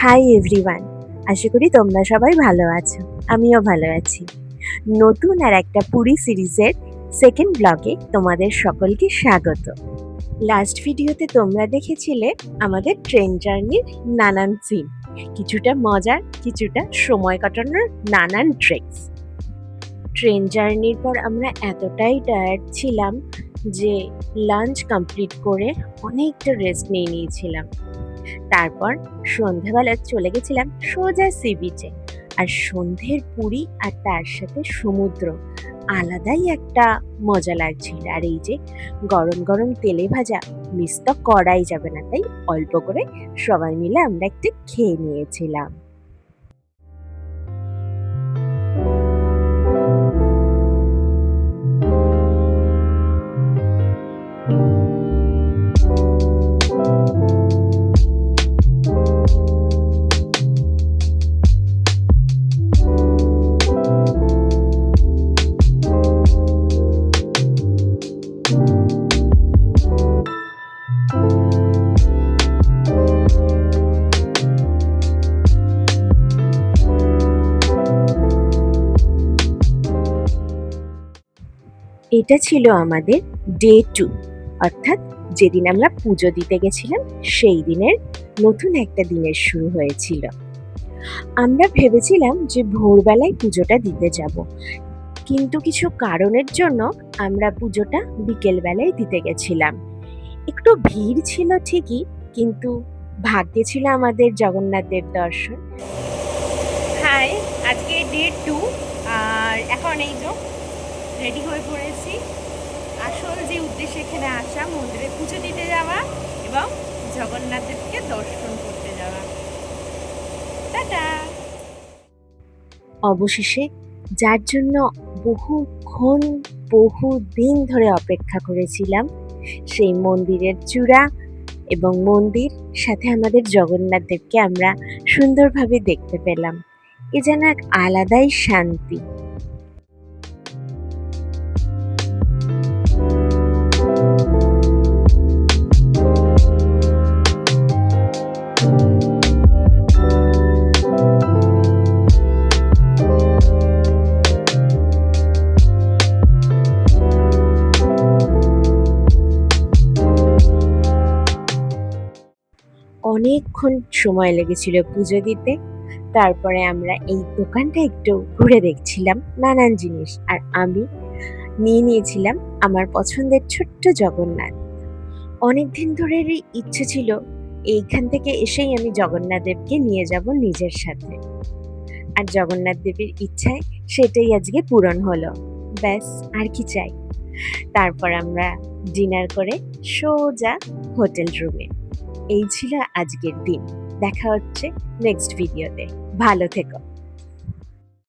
Hi everyone, আশা করি তোমরা সবাই ভালো আছো। আমিও ভালো আছি। নতুন আর একটা পুরী সিরিজের সেকেন্ড ব্লগে তোমাদের সকলকে স্বাগত। লাস্ট ভিডিওতে তোমরা দেখেছিলে আমাদের ট্রেন জার্নির নানান সিন, কিছুটা মজার, কিছুটা সময় কাটানোর নানান ট্রিক্স। ট্রেন জার্নির পর আমরা এতটাই টায়ার্ড ছিলাম যে লাঞ্চ কমপ্লিট করে অনেকটা রেস্ট নিয়ে নিয়েছিলাম। তারপর সন্ধ্যাবেলা চলে গেছিলাম সোজা সি বিচে। আর সন্ধ্যের পুরী আর তার সাথে সমুদ্র আলাদাই একটা মজা লাগছিল। আর এই যে গরম গরম তেলে ভাজা মিস তো করাই যাবে না, তাই অল্প করে সবাই মিলে আমরা একটু খেয়ে নিয়েছিলাম। এটা ছিল আমাদের ডে 2, অর্থাৎ যেদিন আমরা পুজো দিতে গেছিলাম সেই দিনের নতুন একটা দিনের শুরু হয়েছিল। আমরা ভেবেছিলাম যে ভোরবেলায় পুজোটা দিতে যাব, কিন্তু কিছু কারণের জন্য আমরা পুজোটা বিকেলবেলায় দিতে গেছিলাম। একটু ভিড় ছিল ঠিকই, কিন্তু ভাগ্যে ছিল আমাদের জগন্নাথ দেব দর্শন। হাই, আজকে ডে 2 আর এখন এই যে রেডি হয়ে পড়েছি। আসল যে উদ্দেশ্য এখানে আসা, মন্দিরে পুজো দিতে যাওয়া এবং জগন্নাথ দেবকে দর্শন করতে যাওয়া। টাটা। অবশেষে, যার জন্য বহুক্ষণ বহু দিন ধরে অপেক্ষা করেছিলাম, সেই মন্দিরের চূড়া এবং মন্দির সাথে আমাদের জগন্নাথ দেবকে আমরা সুন্দরভাবে দেখতে পেলাম। এ যেন এক আলাদাই শান্তি। অনেকক্ষণ সময় লেগেছিল পুজো দিতে। তারপরে আমরা এই দোকানটা একটু ঘুরে দেখছিলাম, নানান জিনিস। আর আমি নিয়ে নিয়েছিলাম আমার পছন্দের ছোট্ট জগন্নাথ। অনেকদিন ধরেরই ইচ্ছে ছিল এইখান থেকে এসেই আমি জগন্নাথ দেবকে নিয়ে যাব নিজের সাথে। আর জগন্নাথ দেবের ইচ্ছায় সেটাই আজকে পূরণ হলো। ব্যাস, আর কি চাই। তারপর আমরা ডিনার করে সোজা হোটেল রুমে। এই ছিল আজকের দিন। দেখা হচ্ছে নেক্সট ভিডিওতে। ভালো থেকো।